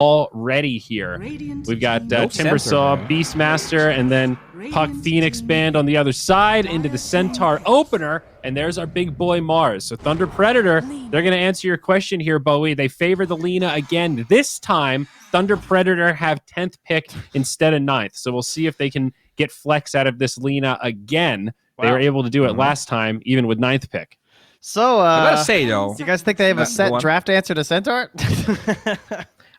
already here. We've got Timbersaw, Beastmaster, and then Puck Phoenix Band on the other side into the Centaur opener, and there's our big boy Mars. So Thunder Predator, they're going to answer your question here, Bowie. They favor the Lina again. This time, Thunder Predator have 10th pick instead of 9th. So we'll see if they can get flex out of this Lina again. Wow. They were able to do it last time, even with 9th pick. So, I gotta say, though, do you guys think they have a set draft answer to Centaur?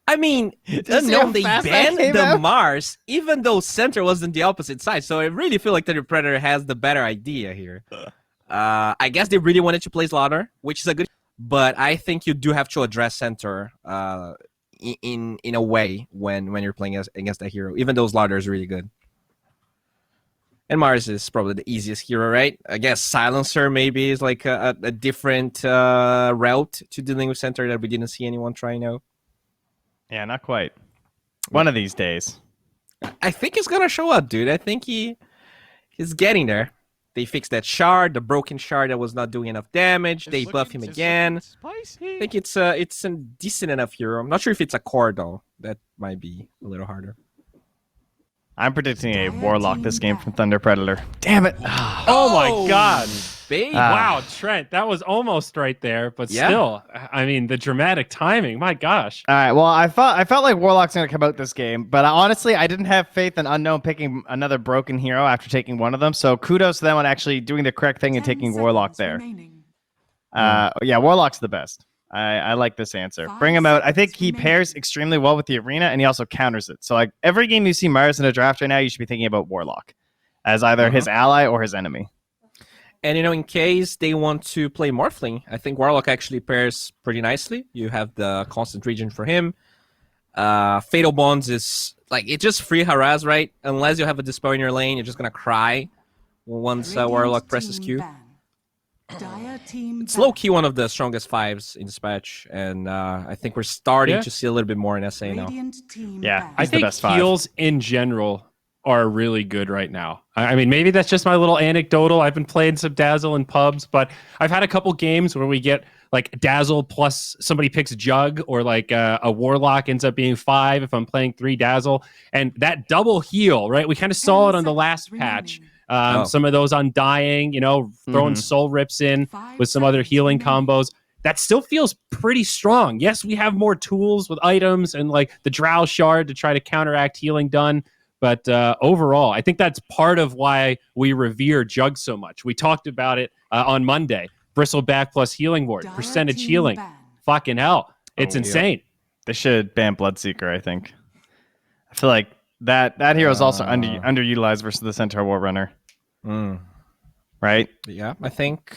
I mean, unknown, they banned the Mars, even though Centaur was on the opposite side. So I really feel like the Predator has the better idea here. I guess they really wanted to play Slaughter, which is a good... But I think you do have to address Centaur in a way when you're playing against that hero, even though Slaughter is really good. And Mars is probably the easiest hero, right? I guess Silencer maybe is like a different route to dealing with Centaur that we didn't see anyone trying out. Yeah, not quite. One of these days. I think he's gonna show up, dude. I think he's getting there. They fixed that shard, the broken shard that was not doing enough damage. They buff him again. I think it's a decent enough hero. I'm not sure if it's a core though. That might be a little harder. I'm predicting a Warlock this game from Thunder Predator. Damn it! Oh my God! Babe. Wow, Trent, that was almost right there, but still, I mean, the dramatic timing. My gosh! All right, well, I felt like Warlock's gonna come out this game, but honestly, I didn't have faith in Unknown picking another broken hero after taking one of them. So kudos to them on actually doing the correct thing and taking Warlock there. Yeah, Warlock's the best. I like this answer. Bring him out. I think he pairs extremely well with the arena, and he also counters it. So, like, every game you see Mars in a draft right now, you should be thinking about Warlock as either his ally or his enemy. And, in case they want to play Morphling, I think Warlock actually pairs pretty nicely. You have the constant region for him. Fatal Bonds is, like, it's just free harass, right? Unless you have a Dispel in your lane, you're just going to cry once Warlock presses Q. It's low-key one of the strongest 5s in Dispatch, and I think we're starting to see a little bit more in SA now. Yeah, I think heals in general are really good right now. I mean, maybe that's just my little anecdotal. I've been playing some Dazzle in pubs, but I've had a couple games where we get like Dazzle plus somebody picks Jug, or like a Warlock ends up being 5 if I'm playing 3 Dazzle, and that double heal, right? We kind of saw it on the last patch. Some of those Undying, throwing Soul Rips in with some other healing combos. That still feels pretty strong. Yes, we have more tools with items and like the Drow Shard to try to counteract healing done. But overall, I think that's part of why we revere Jug so much. We talked about it on Monday. Bristleback plus Healing Ward, percentage healing. Fucking hell. It's insane. They should ban Bloodseeker, I think. I feel like that hero is also underutilized versus the Centaur War Runner. Right? Yeah, I think.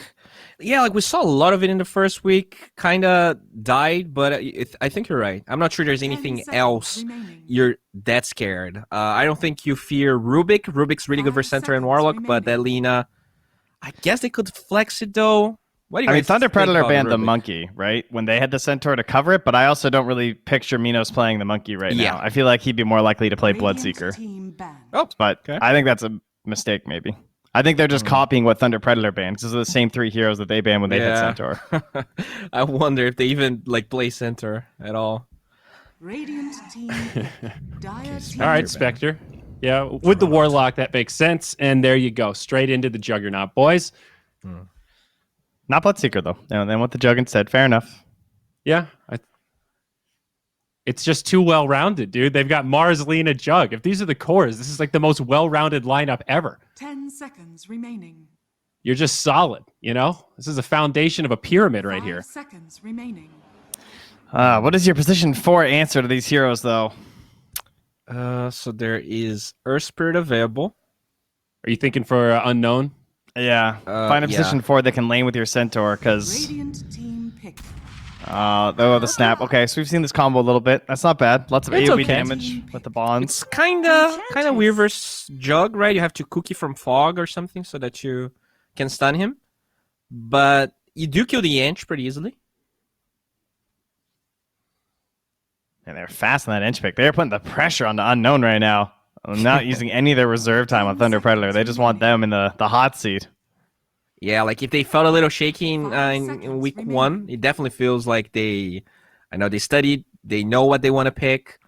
Yeah, like we saw a lot of it in the first week. Kind of died, but I think you're right. I'm not sure there's anything else you're that scared. I don't think you fear Rubik. Rubik's really good for Centaur and Warlock, but that Lina, I guess they could flex it though. What do you Thunder Predator banned the Monkey, right? When they had the Centaur to cover it, but I also don't really picture Minos playing the Monkey right now. I feel like he'd be more likely to play Bloodseeker. But I think that's a mistake, maybe. I think they're just copying what Thunder Predator banned, because they're the same 3 heroes that they banned when they had Centaur. I wonder if they even play Centaur at all. All right, Spectre. Yeah, with the Warlock, that makes sense. And there you go. Straight into the Juggernaut, boys. Not Bloodseeker, though. And then with the Jug instead. Fair enough. Yeah. It's just too well-rounded, dude. They've got Mars, Lina, Jug. If these are the cores, this is like the most well-rounded lineup ever. 10 seconds remaining. You're just solid, This is a foundation of a pyramid right here. 5 seconds remaining. What is your position 4 answer to these heroes, though? So there is Earth Spirit available. Are you thinking for Unknown? Yeah. Find a position 4 that can lane with your Centaur, because... Radiant team pick. The snap. Okay, so we've seen this combo a little bit. That's not bad. Lots of AoE damage with the bonds. It's kind of weird versus Jug, right? You have to cookie from Fog or something so that you can stun him. But you do kill the Inch pretty easily. And they're fast on that Inch pick. They're putting the pressure on the Unknown right now. I'm not using any of their reserve time on Thunder Predator. They just want them in the hot seat. Yeah, like if they felt a little shaky in week 1, it definitely feels like they studied They know what they want to pick.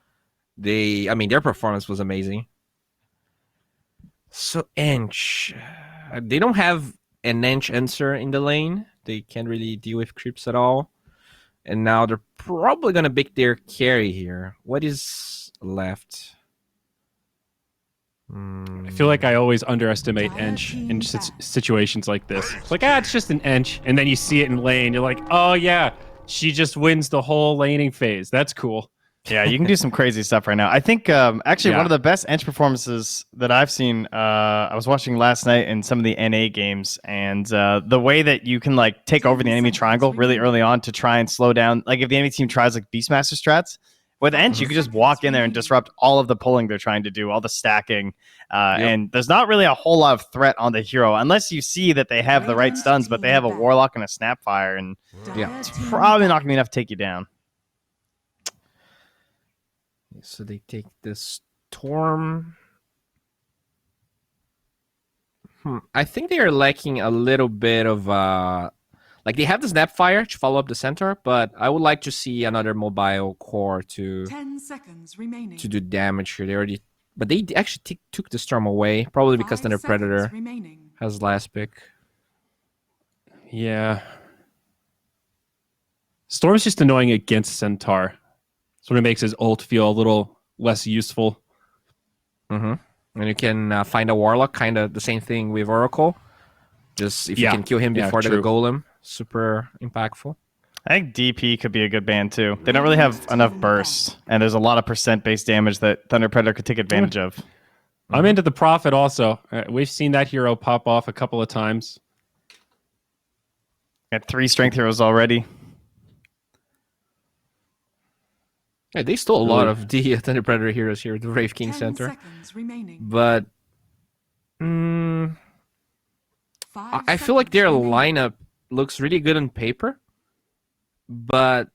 I mean, their performance was amazing. So Ench, they don't have an Ench answer in the lane. They can't really deal with creeps at all. And now they're probably gonna pick their carry here. What is left? I feel like I always underestimate Ench in situations like this. It's like, it's just an Ench. And then you see it in lane. You're like, oh, yeah, she just wins the whole laning phase. That's cool. Yeah, you can do some crazy stuff right now. I think actually one of the best Ench performances that I've seen, I was watching last night in some of the NA games, and the way that you can like take over the enemy triangle really early on to try and slow down, like if the enemy team tries like Beastmaster strats, with Ench, you can just walk in there and disrupt all of the pulling they're trying to do, all the stacking. And there's not really a whole lot of threat on the hero unless you see that they have the right stuns, but they have a Warlock and a Snapfire, and it's probably not going to be enough to take you down. So they take the Storm. I think they are lacking a little bit of like they have the Snapfire to follow up the center, but I would like to see another mobile core to 10 seconds remaining. to do damage here. But they actually took the Storm away, probably because then their Predator has last pick. Yeah. Storm's just annoying against Centaur. Sort of makes his ult feel a little less useful. And you can find a Warlock, kind of the same thing with Oracle. Just if you can kill him before the Golem, super impactful. I think DP could be a good ban too. They don't really have enough bursts, and there's a lot of percent-based damage that Thunder Predator could take advantage of. I'm into the Prophet also. We've seen that hero pop off a couple of times. Got 3 strength heroes already. Yeah, they stole a lot of the Thunder Predator heroes here at the Wraith King Center. But I feel like their lineup looks really good on paper. But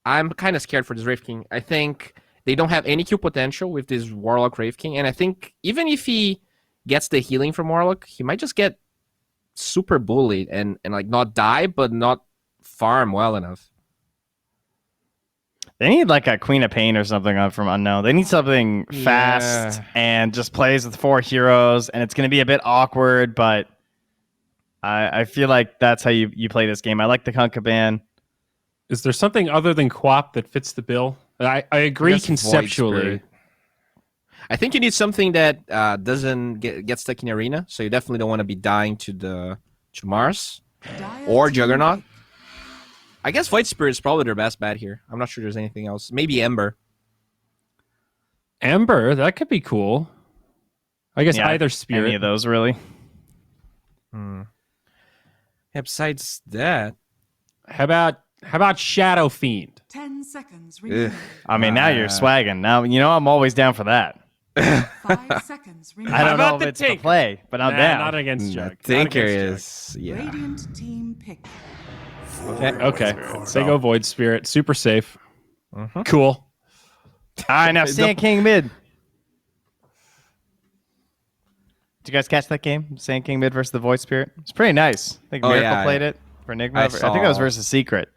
I'm kind of scared for this Wraith King. I think they don't have any Q potential with this Warlock Wraith King. And I think even if he gets the healing from Warlock, he might just get super bullied and like not die, but not farm well enough. They need like a Queen of Pain or something from Unknown. They need something fast and just plays with 4 heroes, and it's going to be a bit awkward, but I feel like that's how you play this game. I like the Kunkka ban. Is there something other than Quap that fits the bill? I agree conceptually. I think you need something that doesn't get stuck in arena, so you definitely don't want to be dying to Mars or Juggernaut. I guess Void Spirit is probably their best bet here. I'm not sure there's anything else. Maybe Ember. Ember, that could be cool. I guess either Spirit. Any of those, really. Yeah, besides that, how about Shadow Fiend? 10 seconds remaining. I mean, now you're swagging. Now you know I'm always down for that. 5 seconds remaining. I don't know if it's the play, but I'm down. Not against Jug. Tinker is Radiant team pick. Okay. They go Void Spirit. Super safe. Cool. All right, now Sand King mid. Did you guys catch that game? Sand King mid versus the Void Spirit? It's pretty nice. I think Miracle played it for Enigma. I think that was versus Secret.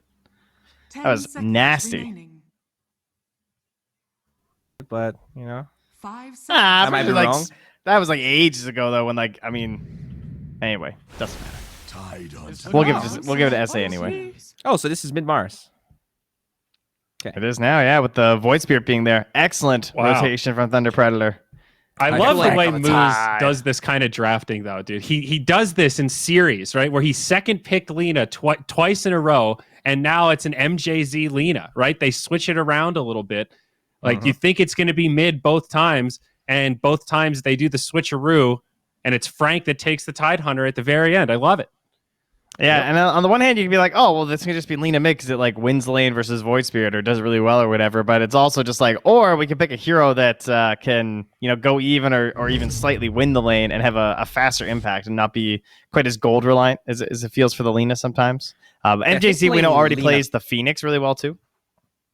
That was nasty. Remaining. but you know. 5 seconds. I might be wrong. That was like ages ago, though. When anyway, doesn't matter. We'll give it to SA anyway. Oh, so this is mid Mars. It is now, yeah, with the Void Spirit being there. Excellent rotation from Thunder Predator. I love the way Moose does this kind of drafting, though, dude. He does this in series, right? Where he second picked Lina twice in a row, and now it's an MJZ Lina, right? They switch it around a little bit. Like, you think it's going to be mid both times, and both times they do the switcheroo, and it's Frank that takes the Tidehunter at the very end. I love it. Yeah, and on the one hand, you can be like, oh, well, this can just be Lina mid because it like wins lane versus Void Spirit or does really well or whatever. But it's also just like, or we can pick a hero that can, go even or even slightly win the lane and have a faster impact and not be quite as gold reliant as it feels for the Lina sometimes. MJC, we know, already plays the Phoenix really well too.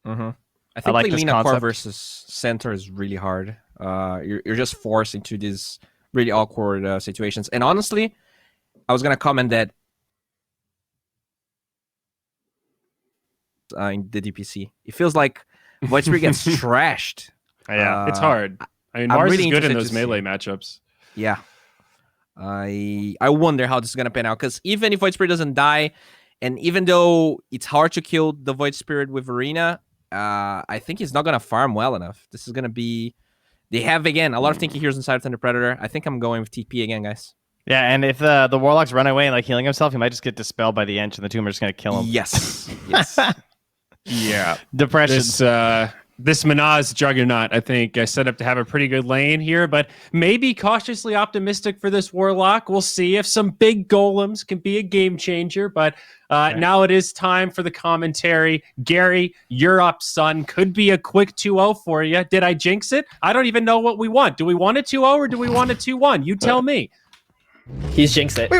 I think like Lina core versus center is really hard. You're just forced into these really awkward situations. And honestly, I was going to comment that in the DPC. It feels like Void Spirit gets trashed. Yeah, It's hard. I mean, I'm Mars really is good in interested those to melee see. matchups. Yeah. I wonder how this is gonna pan out, because even if Void Spirit doesn't die, and even though it's hard to kill the Void Spirit with Arena, I think he's not gonna farm well enough. This is gonna be. They have again a lot of tanky heroes inside of Thunder Predator. I think I'm going with TP again, guys. Yeah, and if the Warlock's run away and like healing himself, he might just get dispelled by the Ench, and the Tomb are just gonna kill him. Yes. Yes. Yeah. Depression. This Manaz Juggernaut, I think, I set up to have a pretty good lane here, but maybe cautiously optimistic for this Warlock. We'll see if some big golems can be a game changer, but now it is time for the commentary. Gary, you're up, son. Could be a quick 2-0 for you. Did I jinx it? I don't even know what we want. Do we want a 2-0 or do we want a 2-1? You tell me. He's jinxed it.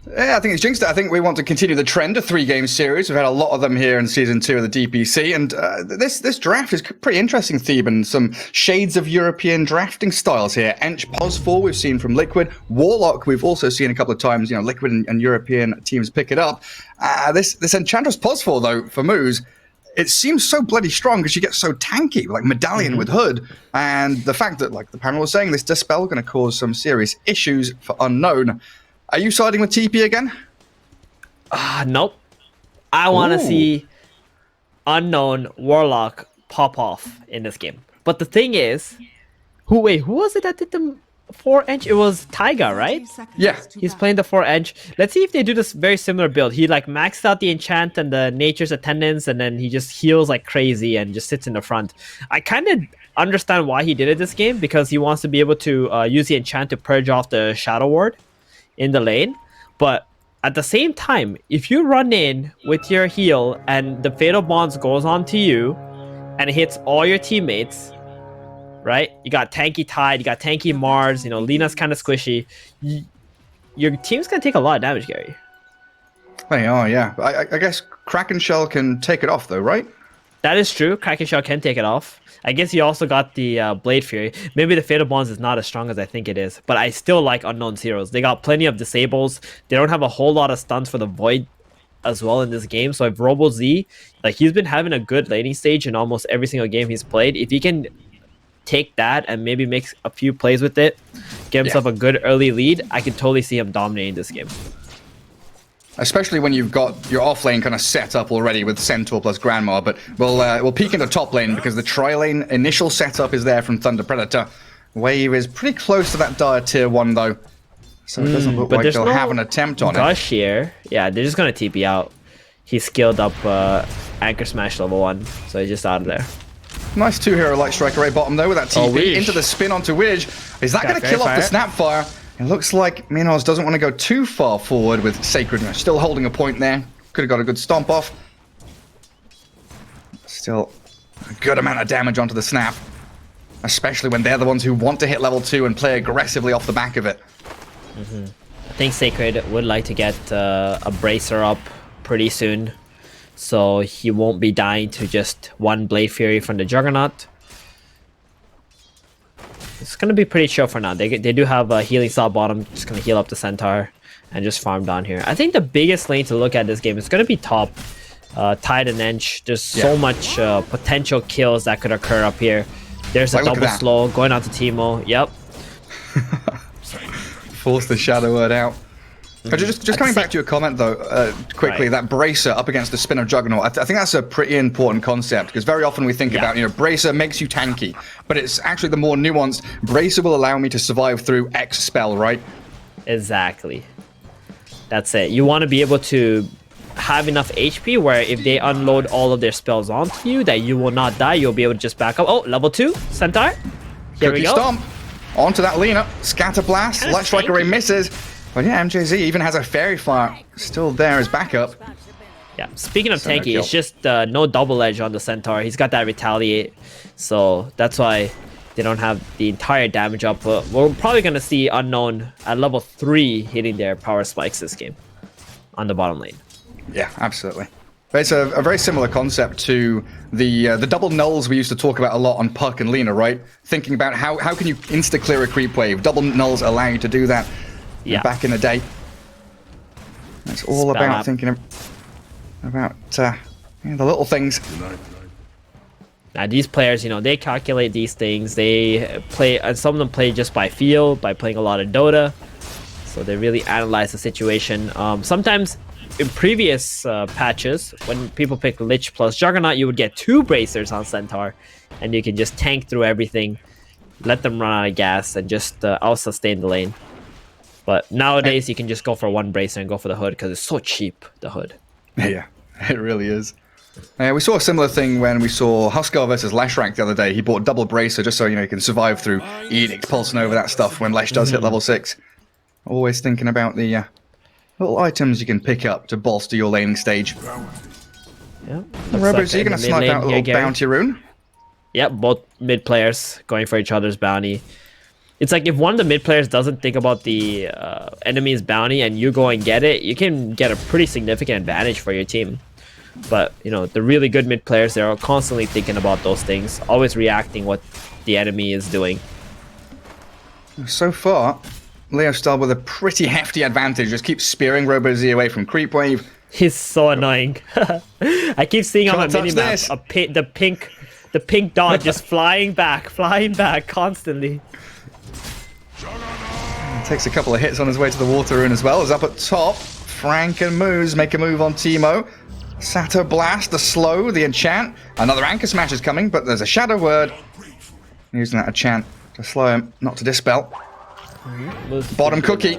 Yeah, I think it's jinxed it. I think we want to continue the trend of 3-game series. We've had a lot of them here in Season 2 of the DPC, and this draft is pretty interesting, Theben. Some shades of European drafting styles here. Ench Pos4 we've seen from Liquid. Warlock we've also seen a couple of times, Liquid and European teams pick it up. This Enchantress Pos4, though, for Moose, it seems so bloody strong because she gets so tanky, like Medallion with Hood. And the fact that, like the panel was saying, this Dispel going to cause some serious issues for Unknown. Are you siding with TP again? Nope. I want to Ooh. see Unknown Warlock pop off in this game. But the thing is, who was it that did the 4-inch? It was Taiga, right? Yeah. He's playing the 4-inch. Let's see if they do this very similar build. He like maxed out the enchant and the nature's attendance, and then he just heals like crazy and just sits in the front. I kind of understand why he did it this game, because he wants to be able to use the enchant to purge off the Shadow Ward in the lane. But at the same time, if you run in with your heal and the Fatal Bonds goes on to you and it hits all your teammates, right? You got tanky Tide, you got tanky Mars, Lena's kind of squishy. Your team's gonna take a lot of damage, Gary. They are, yeah. I guess Kraken Shell can take it off, though, right? That is true. Kraken Shell can take it off. I guess you also got the Blade Fury. Maybe the Fatal Bonds is not as strong as I think it is, but I still like Unknown's heroes. They got plenty of disables. They don't have a whole lot of stuns for the Void as well in this game. So if Robo Z, like, he's been having a good laning stage in almost every single game he's played. If he can take that and maybe make a few plays with it, get himself a good early lead, I could totally see him dominating this game. Especially when you've got your off lane kind of set up already with Centaur plus Grandma, but we'll peek into top lane because the tri-lane initial setup is there from Thunder Predator. Wave is pretty close to that dire tier 1 though, so it doesn't look like they'll have an attempt on it. Gush here, yeah, they're just gonna TP out. He skilled up Anchor Smash level 1, so he's just out of there. Nice 2-hero Light Striker right bottom though with that TP Widge. into the spin onto Widge. Is that going to kill off the Snapfire? It looks like Minos doesn't want to go too far forward with Sacred. Still holding a point there. Could have got a good stomp off. Still a good amount of damage onto the Snap. Especially when they're the ones who want to hit level 2 and play aggressively off the back of it. I think Sacred would like to get a Bracer up pretty soon, so he won't be dying to just one Blade Fury from the Juggernaut. It's going to be pretty chill for now. They do have a healing stop bottom, just going to heal up the Centaur and just farm down here. I think the biggest lane to look at this game is going to be top. Tide and Ench. There's so much potential kills that could occur up here. There's a double slow going on to Teemo. Yep. Force the Shadow Word out. Just coming back to your comment though, quickly, that Bracer up against the Spin of Juggernaut, I think that's a pretty important concept, because very often we think about, Bracer makes you tanky, but it's actually the more nuanced, Bracer will allow me to survive through X spell, right? Exactly. That's it. You want to be able to have enough HP where if they unload all of their spells onto you, that you will not die, you'll be able to just back up. Oh, level 2, Centaur. Here we go. Stomp. Onto that Lena. Scatter Blast. Light Striker Ray misses. But yeah, MJZ even has a Fairy Fire still there as backup. Yeah, speaking of tanky, it's just no double edge on the Centaur. He's got that Retaliate, so that's why they don't have the entire damage up. We're probably going to see Unknown at level 3 hitting their power spikes this game on the bottom lane. Yeah, absolutely. It's a very similar concept to the double nulls we used to talk about a lot on Puck and Lena, right? Thinking about how can you insta-clear a creep wave. Double nulls allow you to do that. Yeah. Back in the day. It's all about thinking about Yeah, the little things. Now these players, you know, they calculate these things. They play, and some of them play just by feel, by playing a lot of Dota. So they really analyze the situation. Sometimes in previous patches, when people pick Lich plus Juggernaut, you would get 2 bracers on Centaur, and you can just tank through everything, let them run out of gas, and just out-sustain the lane. But nowadays, you can just go for 1 bracer and go for the hood, because it's so cheap, the hood. Yeah, it really is. We saw a similar thing when we saw Huskar versus Leshrac the other day. He bought double bracer just so, you know, he can survive through Edict, Pulse Nova, that stuff when Lesh does hit level 6. Always thinking about the little items you can pick up to bolster your laning stage. Yeah. Robots, are you going to snipe out a little bounty rune? Yep, both mid players going for each other's bounty. It's like if one of the mid players doesn't think about the enemy's bounty and you go and get it, you can get a pretty significant advantage for your team. But, you know, the really good mid players, they're constantly thinking about those things, always reacting what the enemy is doing. So far, Leo still with a pretty hefty advantage. Just keeps spearing RoboZ away from creep wave. He's so annoying. I keep seeing on my minimap the pink dot just flying back constantly. Takes a couple of hits on his way to the water rune as well. Is up at top. Frank and Moose make a move on Teemo. Sato Blast, the slow, the enchant. Another Anchor Smash is coming, but there's a Shadow Word. Using that enchant to slow him, not to dispel. Bottom cookie.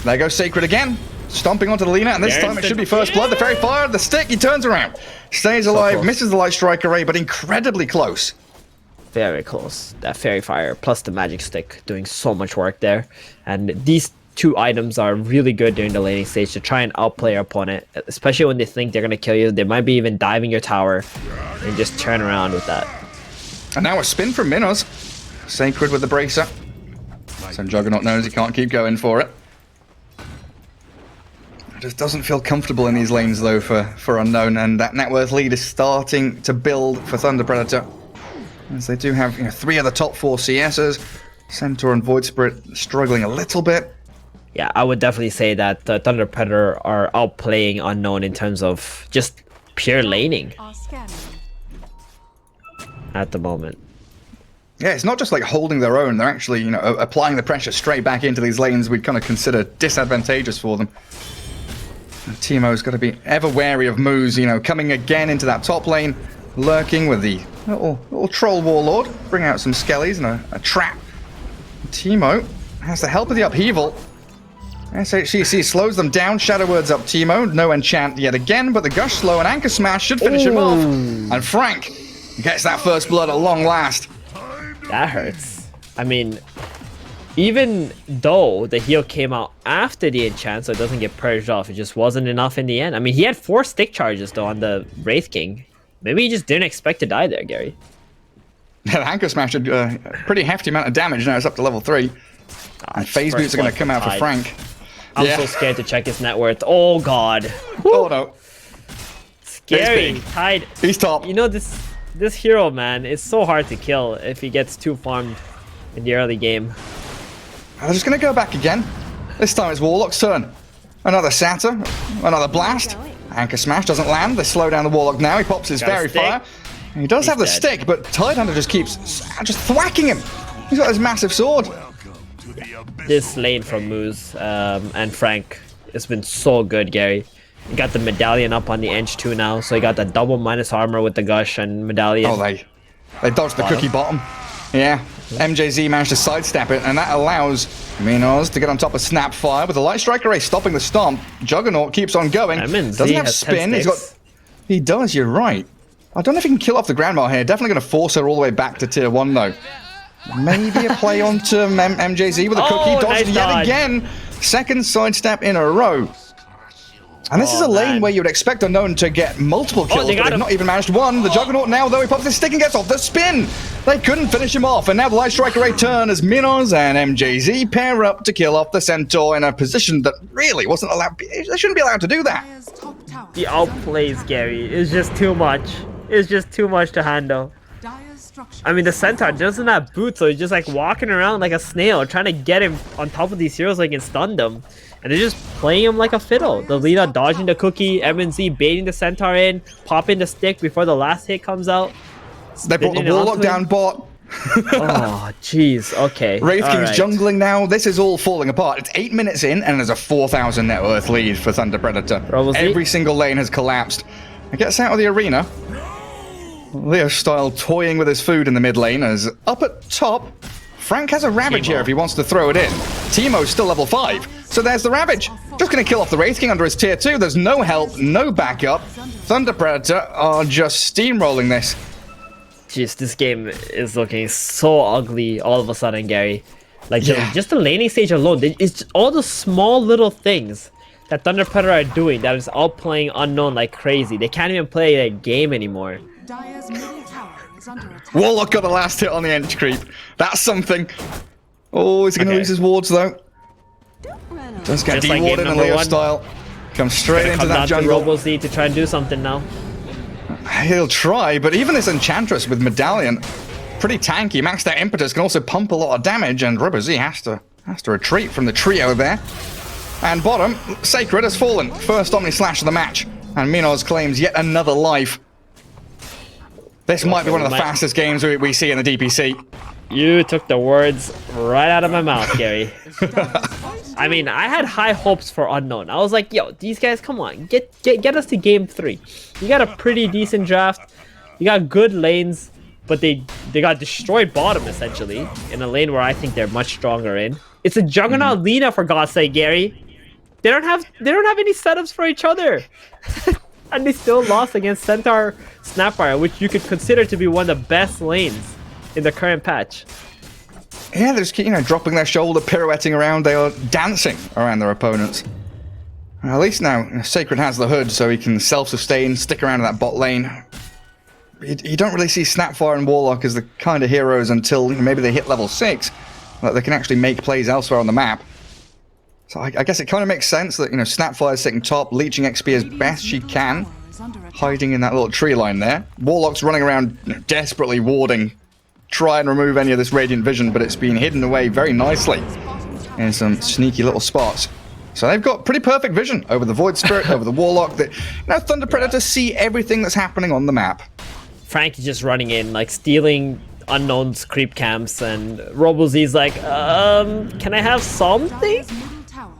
There goes Sacred again. Stomping onto the Lina, and this time it should be first blood. The fairy fire, the stick, he turns around. Stays alive, misses the light strike array, but incredibly close. Very close. That fairy fire plus the magic stick doing so much work there. And these 2 items are really good during the laning stage to try and outplay your opponent, especially when they think they're going to kill you. They might be even diving your tower and just turn around with that. And now a spin from Minos. Sacred with the bracer. So Juggernaut knows he can't keep going for it. Just doesn't feel comfortable in these lanes though for Unknown, and that net worth lead is starting to build for Thunder Predator. As they do have, you know, 3 of the top 4 CSs. Centaur and Void Spirit struggling a little bit. Yeah, I would definitely say that Thunder Predator are outplaying Unknown in terms of just pure laning at the moment. Yeah, it's not just like holding their own. They're actually, you know, applying the pressure straight back into these lanes we'd kind of consider disadvantageous for them. And Teemo's got to be ever wary of Moose, you know, coming again into that top lane, lurking with the little troll warlord, bring out some skellies and a trap. Teemo has the help of the upheaval. SHCC slows them down. Shadow Word's up Teemo. No enchant yet again, but the Gush slow and Anchor Smash should finish him off. And Frank gets that first blood at long last. That hurts. I mean, even though the heal came out after the enchant, so it doesn't get purged off, it just wasn't enough in the end. I mean, he had 4 stick charges though on the Wraith King. Maybe he just didn't expect to die there, Gary. Yeah, the Anchor Smash did a pretty hefty amount of damage. Now it's up to level 3. And Phase Boots are going to come out for Frank. I'm so scared to check his net worth. Oh god. Oh no. Scary. Tide. He's top. You know, this hero, man, is so hard to kill if he gets too farmed in the early game. They're just going to go back again. This time it's Warlock's turn. Another Satyr. Another Blast. Anchor Smash doesn't land. They slow down the Warlock now. He pops his Fairy Fire. He does have the stick, but Tidehunter just keeps just thwacking him. He's got this massive sword. This lane from Moose and Frank has been so good, Gary. He got the medallion up on the Edge too now, so he got the double minus armor with the Gush and medallion. Oh, they dodged the cookie bottom. Yeah, MJZ managed to sidestep it, and that allows Minos to get on top of Snapfire with the Light Strike Array stopping the stomp. Juggernaut keeps on going. Doesn't have spin. He does, you're right. I don't know if he can kill off the Grandma here. Definitely going to force her all the way back to tier 1 though. Maybe a play onto MJZ with a cookie. Dodged yet again. Second sidestep in a row. And this is a lane where you would expect Unknown to get multiple kills, but they've not even managed one. The Juggernaut now, though, he pops his stick and gets off the spin. They couldn't finish him off, and now the Light Strike Array turn as Minos and MJZ pair up to kill off the Centaur in a position that really wasn't allowed. They shouldn't be allowed to do that. He outplays Gary. It's just too much. It's just too much to handle. I mean, the Centaur doesn't have boots, so he's just like walking around like a snail, trying to get him on top of these heroes so he can stun them. And they're just playing him like a fiddle. The Lina dodging the cookie, MNZ baiting the Centaur in, popping the stick before the last hit comes out. They brought the Warlock down bot. Oh, jeez. Okay. Wraith King's right. jungling now. This is all falling apart. It's 8 minutes in, and there's a 4,000 net worth lead for Thunder Predator. Every single lane has collapsed. He gets out of the arena. Leo style toying with his food in the mid lane as up at top. Frank has a Ravage here if he wants to throw it in. Teemo's still level 5. So there's the Ravage. Just going to kill off the Wraith King under his tier 2. There's no help, no backup. Thunder Predator are just steamrolling this. Jeez, this game is looking so ugly all of a sudden, Gary. Like, just the laning stage alone, it's all the small little things that Thunder Predator are doing that is outplaying Unknown like crazy. They can't even play their game anymore. Dire's middle tower is under attack. Warlock got the last hit on the Ench creep. That's something. Oh, he's going to lose his wards, though. Just get Just like dewarded in Leo style. Comes straight into that jungle. RoboZ to try and do something now. He'll try, but even this Enchantress with Medallion, pretty tanky. Maxed out Impetus can also pump a lot of damage, and RoboZ has to retreat from the trio there. And bottom, Sacred has fallen. First Omni Slash of the match. And Minos claims yet another life. This might be one of the fastest games we see in the DPC. You took the words right out of my mouth, Gary. I mean, I had high hopes for Unknown. I was like, yo, these guys, come on, get us to game 3. You got a pretty decent draft. You got good lanes, but they got destroyed bottom essentially in a lane where I think they're much stronger in. It's a Juggernaut Lina, for God's sake, Gary. They don't have any setups for each other. And they still lost against Centaur Snapfire, which you could consider to be one of the best lanes in the current patch. Yeah, they're just dropping their shoulder, pirouetting around. They are dancing around their opponents. At least now, Sacred has the hood, so he can self-sustain, stick around in that bot lane. You don't really see Snapfire and Warlock as the kind of heroes until maybe they hit level 6, that they can actually make plays elsewhere on the map. So I guess it kind of makes sense that, Snapfire's sitting top, leeching XP as best she can, hiding in that little tree line there. Warlock's running around desperately warding, try and remove any of this Radiant Vision, but it's been hidden away very nicely in some sneaky little spots. So they've got pretty perfect vision over the Void Spirit, over the Warlock. That Thunder Predator see everything that's happening on the map. Frank is just running in, like stealing Unknown's creep camps, and RoboZ's like, can I have something?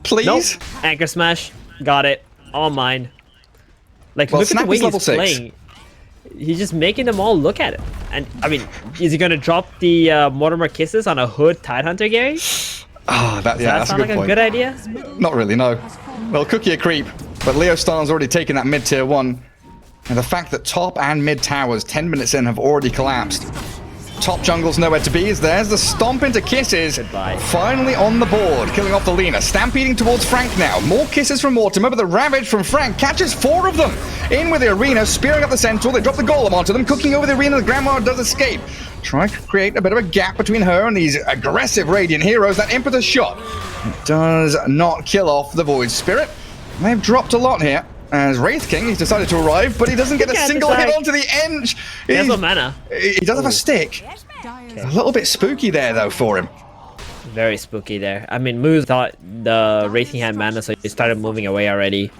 Please? Nope. Anchor Smash, got it, all mine. Like, look at the way he's playing. He's just making them all look at it. And, I mean, is he going to drop the Mortimer Kisses on a Hood Tidehunter, Gary? Oh, that's a good point. A good idea? Not really, no. Well, Cookie a creep, but Leo Star's already taken that mid tier 1. And the fact that top and mid towers, 10 minutes in, have already collapsed. Top jungle's nowhere to be, as there's the stomp into Kisses. Goodbye. Finally on the board, killing off the Lina. Stampeding towards Frank now. More Kisses from Mortimer, but the Ravage from Frank catches 4 of them. In with the arena, spearing up the Centaur. They drop the Golem onto them, cooking over the arena. The Grandma does escape. Trying to create a bit of a gap between her and these aggressive Radiant heroes. That Impetus shot does not kill off the Void Spirit. They've dropped a lot here. As Wraith King, he's decided to arrive, but he doesn't get a single hit onto the Ench. He has no mana. He does have a stick. A little bit spooky there, though, for him. Very spooky there. I mean, Moose thought the Wraith King had mana, so he started moving away already.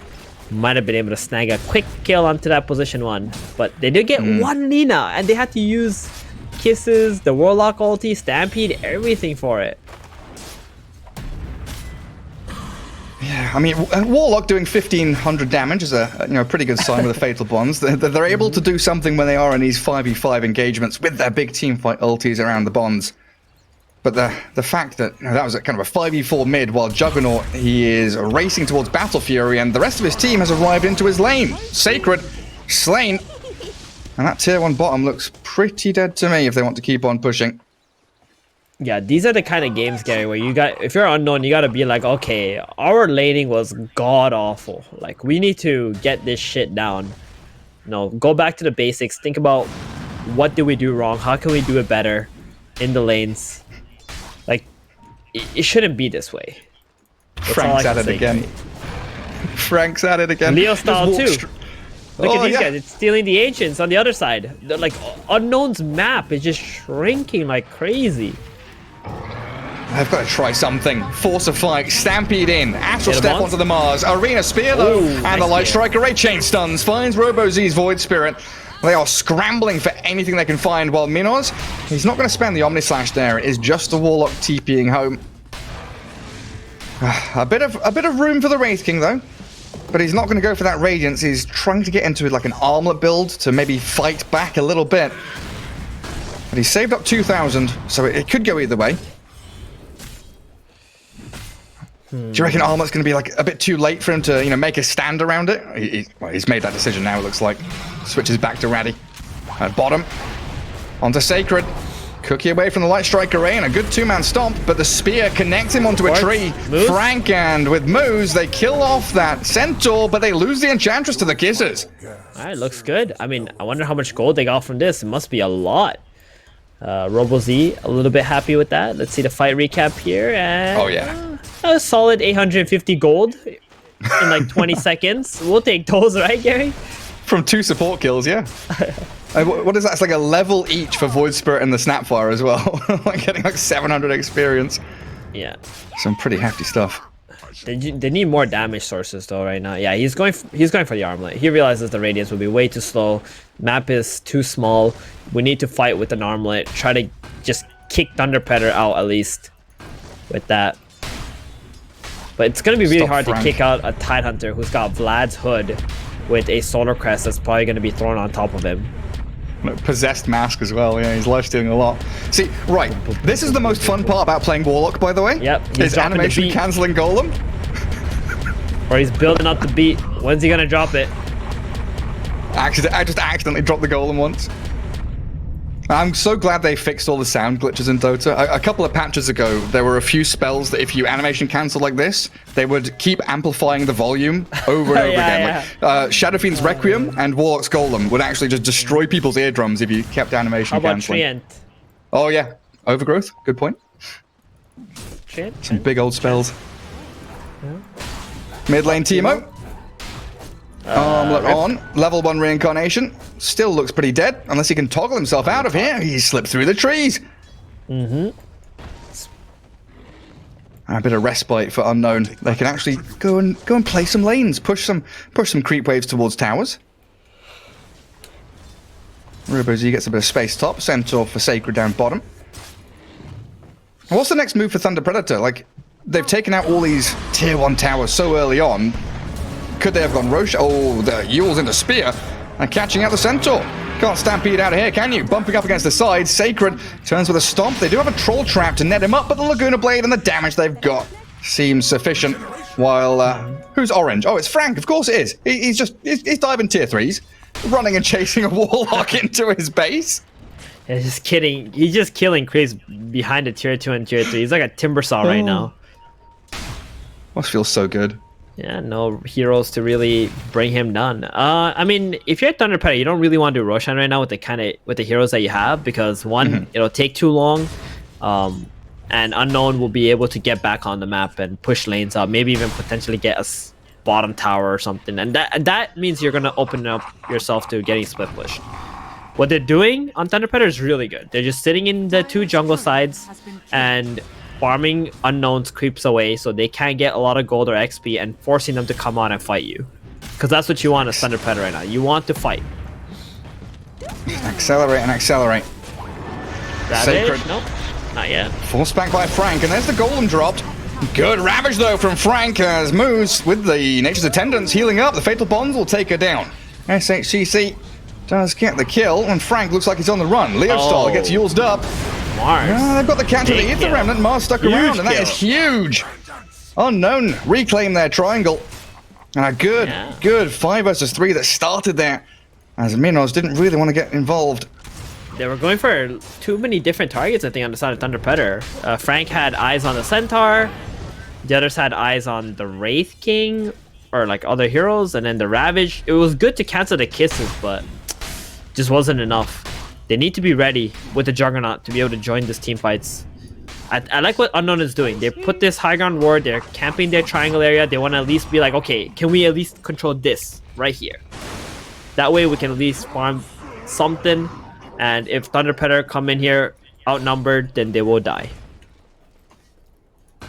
Might have been able to snag a quick kill onto that position 1. But they did get one Lina, and they had to use Kisses, the Warlock ulti, Stampede, everything for it. Yeah, I mean, Warlock doing 1,500 damage is a pretty good sign with the Fatal Bonds. They're able to do something when they are in these 5v5 engagements with their big teamfight ultis around the bonds. But the fact that that was kind of a 5v4 mid, while Juggernaut, he is racing towards Battle Fury, and the rest of his team has arrived into his lane. Sacred, slain. And that tier 1 bottom looks pretty dead to me if they want to keep on pushing. Yeah, these are the kind of games, Gary, where if you're Unknown, you gotta be like, okay, our laning was god-awful. Like, we need to get this shit down. No, go back to the basics. Think about what did we do wrong? How can we do it better in the lanes? Like, it shouldn't be this way. Frank's at it again. Frank's at it again. Leo style too. Look at Oh, these yeah. guys. It's stealing the ancients on the other side. They're like Unknown's map is just shrinking like crazy. I've got to try something. Force a fight. Stampede in. Astral Hit him Step once. onto the Mars. Arena Spear though. Ooh, And nice the Light spear. Striker Ray Chain stuns. Finds RoboZ's Void Spirit. They are scrambling for anything they can find while Minos, he's not going to spend the Omni Slash there. It is just the Warlock TPing home. A bit of room for the Wraith King though. But he's not going to go for that Radiance. He's trying to get into like an armlet build to maybe fight back a little bit. But he saved up 2,000, so it could go either way. Do you reckon Armlet's going to be like a bit too late for him to, make a stand around it? Well, he's made that decision now, it looks like. Switches back to Raddy. At bottom. Onto Sacred. Cookie away from the Light Striker Ray and a good two-man stomp, but the spear connects him onto a tree. Moose. Frank and with Moose, they kill off that Centaur, but they lose the Enchantress to the Kisses. All right, looks good. I mean, I wonder how much gold they got from this. It must be a lot. RoboZ, a little bit happy with that. Let's see the fight recap here. And Oh, yeah. a solid 850 gold in like 20 seconds. We'll take those, right, Gary? From 2 support kills, yeah. What is that? It's like a level each for Void Spirit and the Snapfire as well. Like getting like 700 experience. Yeah. Some pretty hefty stuff. They need more damage sources though right now. Yeah, he's going for the armlet. He realizes the radius will be way too slow. Map is too small. We need to fight with an armlet. Try to just kick Thunder Predator out at least with that. But it's gonna be really hard Frank. to kick out a Tidehunter who's got Vlad's hood with a Solar Crest that's probably gonna be thrown on top of him. Possessed Mask as well, yeah, he's life-stealing a lot. See, right, this is the most fun part about playing Warlock, by the way. Yep, he's Is dropping the animation beat. cancelling Golem. Or he's building up the beat. When's he gonna drop it? I just accidentally dropped the Golem once. I'm so glad they fixed all the sound glitches in Dota. A couple of patches ago, there were a few spells that if you animation cancel like this, they would keep amplifying the volume over and over again. Like, Shadow Fiend's Requiem and Warlock's Golem would actually just destroy people's eardrums if you kept animation How about canceling. Treant? Oh yeah, Overgrowth, good point. Treant? Some big old spells. Mid lane Teemo. Armlet on. Level 1 reincarnation. Still looks pretty dead. Unless he can toggle himself out of here. He slipped through the trees. A bit of respite for Unknown. They can actually go and play some lanes. Push some creep waves towards towers. RoboZ gets a bit of space top. Centaur for Sacred down bottom. What's the next move for Thunder Predator? Like, they've taken out all these tier 1 towers so early on. Could they have gone Roche? Oh, the Yule's into Spear and catching out the Centaur. Can't stampede out of here, can you? Bumping up against the side. Sacred turns with a stomp. They do have a Troll Trap to net him up, but the Laguna Blade and the damage they've got seems sufficient. While, who's orange? Oh, it's Frank. Of course it is. He's diving tier 3s, running and chasing a Warlock into his base. Yeah, just kidding. He's just killing creeps behind the tier 2 and tier 3. He's like a timber saw right now. Must feel so good. Yeah, no heroes to really bring him down. I mean, if you're at Thunder Predator, you don't really want to do Roshan right now with the heroes that you have because one, it'll take too long, and Unknown will be able to get back on the map and push lanes up, maybe even potentially get a bottom tower or something, and that means you're gonna open up yourself to getting split pushed. What they're doing on Thunder Predator is really good. They're just sitting in the 2 jungle sides and farming Unknown's creeps away so they can't get a lot of gold or XP and forcing them to come on and fight you. Because that's what you want as Thunder Predator right now. You want to fight. Accelerate and accelerate. Sacred. Nope, not yet. Forced back by Frank, and there's the Golem dropped. Good ravage, though, from Frank as Moose, with the Nature's Attendants healing up. The Fatal Bonds will take her down. SHCC does get the kill, and Frank looks like he's on the run. Leo Style gets used up. Mars. They've got the catch with the Big Ether kill. Remnant. Mars stuck Huge around, and that kill. is huge. Unknown reclaim their triangle. And a good 5 versus 3 that started there, as Minos didn't really want to get involved. They were going for too many different targets, I think, on the side of Thunder Predator. Frank had eyes on the Centaur. The others had eyes on the Wraith King, or like other heroes, and then the Ravage. It was good to cancel the kisses, but just wasn't enough. They need to be ready with the Juggernaut to be able to join this team fights. I like what Unknown is doing. They put this high ground ward, they're camping their triangle area. They want to at least be like, okay, can we at least control this right here? That way we can at least farm something, and if Thunder Predator come in here outnumbered, then they will die.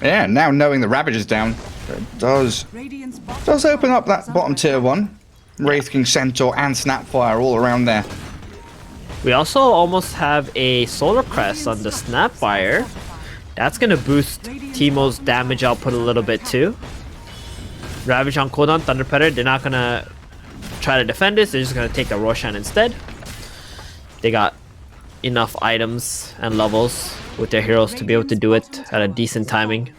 Yeah, now knowing the Ravage is down, it does open up that bottom tier 1. Wraith King, Centaur, and Snapfire all around there. We also almost have a Solar Crest on the Snapfire. That's gonna boost Teemo's damage output a little bit too. Ravage on cooldown, Thunder Predator, they're not gonna try to defend this, they're just gonna take the Roshan instead. They got enough items and levels with their heroes to be able to do it at a decent timing.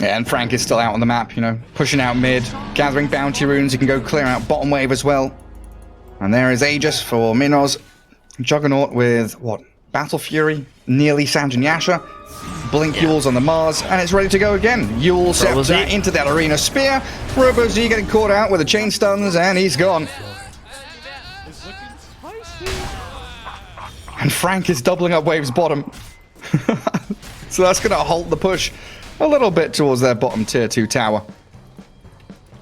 Yeah, and Frank is still out on the map, you know, pushing out mid, gathering bounty runes. He can go clear out bottom wave as well. And there is Aegis for Minos. Juggernaut with, what, Battle Fury, nearly Sanjin Yasha. Blink Yules on the Mars, and it's ready to go again. Yule Scepter into that Arena Spear. Robo-Z getting caught out with the chain stuns, and he's gone. And Frank is doubling up waves bottom. So that's going to halt the push a little bit towards their bottom tier 2 tower.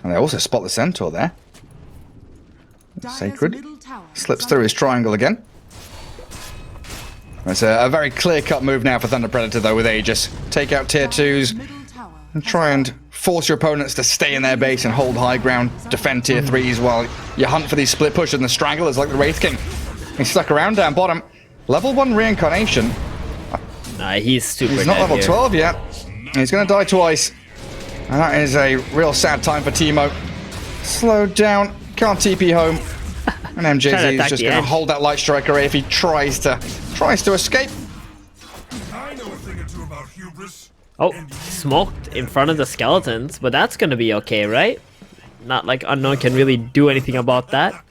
And they also spot the Centaur there. Sacred slips through his triangle again. It's a very clear-cut move now for Thunder Predator, though, with Aegis. Take out tier 2s and try and force your opponents to stay in their base and hold high ground. Defend tier 3s while you hunt for these split pushes and the stragglers like the Wraith King. He's stuck around down bottom. Level 1 reincarnation. Nah, he's super He's not dead level here. 12 yet. He's going to die twice. And that is a real sad time for Teemo. Slowed down. Can't TP home. And MJZ is just going to hold that Light Striker if he tries to escape. Oh, smoked in front of the skeletons, but that's going to be okay, right? Not like Unknown can really do anything about that.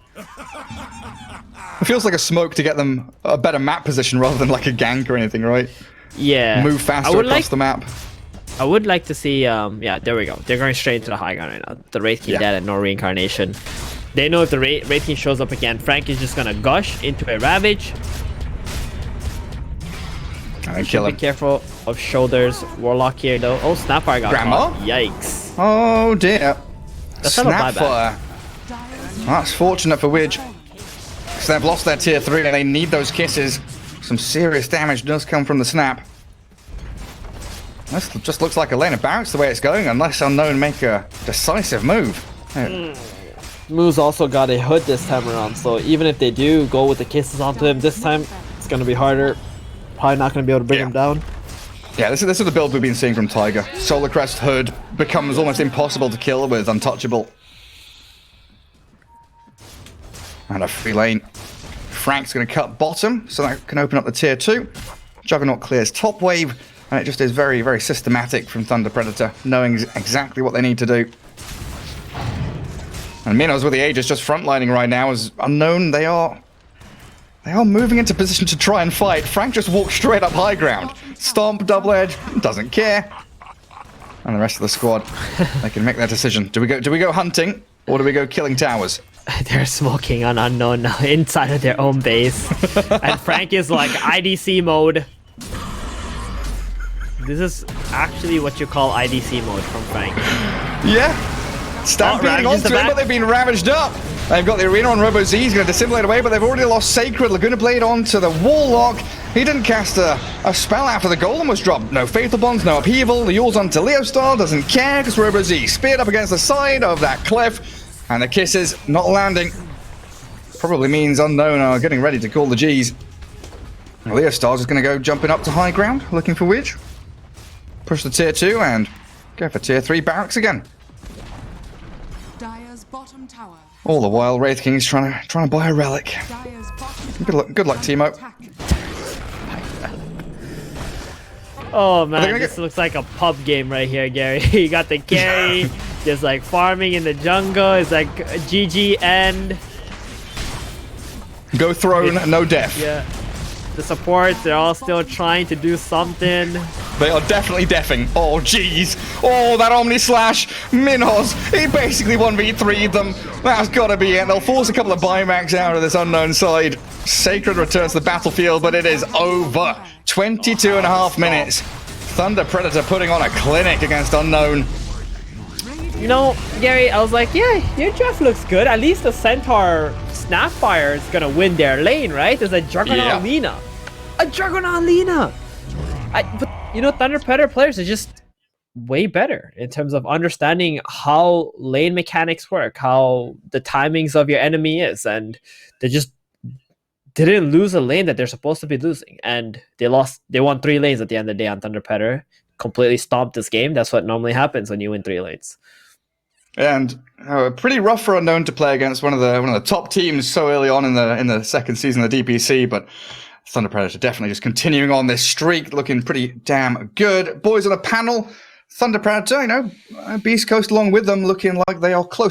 It feels like a smoke to get them a better map position rather than like a gank or anything, right? Yeah. Move faster across the map. I would like to see, yeah, there we go. They're going straight into the high ground right now. The Wraith King dead and no reincarnation. They know if the Wraith King shows up again, Frank is just going to gush into a Ravage. Kill him. Be careful of shoulders. Warlock here though. Oh, Snapfire got Grandma? caught. Yikes. Oh dear. That's not a Snapfire. That's fortunate for Widge. Because they've lost their tier 3 and they need those kisses. Some serious damage does come from the snap. This just looks like a lane of barracks the way it's going, unless Unknown make a decisive move. Moose also got a hood this time around, so even if they do go with the kisses onto him this time, it's going to be harder. Probably not going to be able to bring him down. Yeah, this is the build we've been seeing from Tiger. Solar Crest Hood becomes almost impossible to kill with Untouchable. And a free lane. Frank's going to cut bottom, so that can open up the tier 2. Juggernaut clears top wave, and it just is very, very systematic from Thunder Predator, knowing exactly what they need to do. And Minos with the Aegis just frontlining right now as Unknown. They are moving into position to try and fight. Frank just walks straight up high ground. Stomp, double edge, doesn't care. And the rest of the squad, they can make their decision. Do we go hunting, or do we go killing towers? They're smoking on Unknown now inside of their own base. And Frank is like IDC mode. This is actually what you call IDC mode from Frank. Yeah. Stampeding onto him, but they've been ravaged up. They've got the Arena on Robo-Z. He's going to dissimulate away, but they've already lost Sacred. Laguna Blade onto the Warlock. He didn't cast a spell after the Golem was dropped. No Fatal Bonds, no Upheaval. The Yule's onto Leostar. Doesn't care because Robo-Z speared up against the side of that cliff. And the kisses not landing. Probably means Unknown are getting ready to call the G's. Leostar's is going to go jumping up to high ground, looking for Widge. Push the tier 2 and go for tier 3 barracks again. Dire's bottom tower. All the while, Wraith King's trying to buy a relic. Dire's bottom Good luck, Teemo. Oh man, this looks like a pub game right here, Gary. You got the carry, just like farming in the jungle. It's like GG end. Go throne, no death. Yeah. The supports, they're all still trying to do something. They are definitely deafing. Oh, jeez. Oh, that Omni Slash. Minos, he basically 1v3'd them. That's got to be it. They'll force a couple of buybacks out of this Unknown side. Sacred returns to the battlefield, but it is over. 22.5 minutes. Thunder Predator putting on a clinic against Unknown. you know, Gary, I was like, yeah, your draft looks good. At least the Centaur Snapfire is gonna win their lane, right? There's a Juggernaut Lina. A Juggernaut Lina! But, you know, Thunder Predator players are just way better in terms of understanding how lane mechanics work, how the timings of your enemy is, and they just didn't lose a lane that they're supposed to be losing. And they won 3 lanes at the end of the day on Thunder Predator. Completely stomped this game. That's what normally happens when you win 3 lanes. And pretty rough for Unknown to play against one of the top teams so early on in the second season of the DPC, but Thunder Predator definitely just continuing on this streak, looking pretty damn good. Boys on a panel, Thunder Predator, you know, Beast Coast along with them, looking like they are close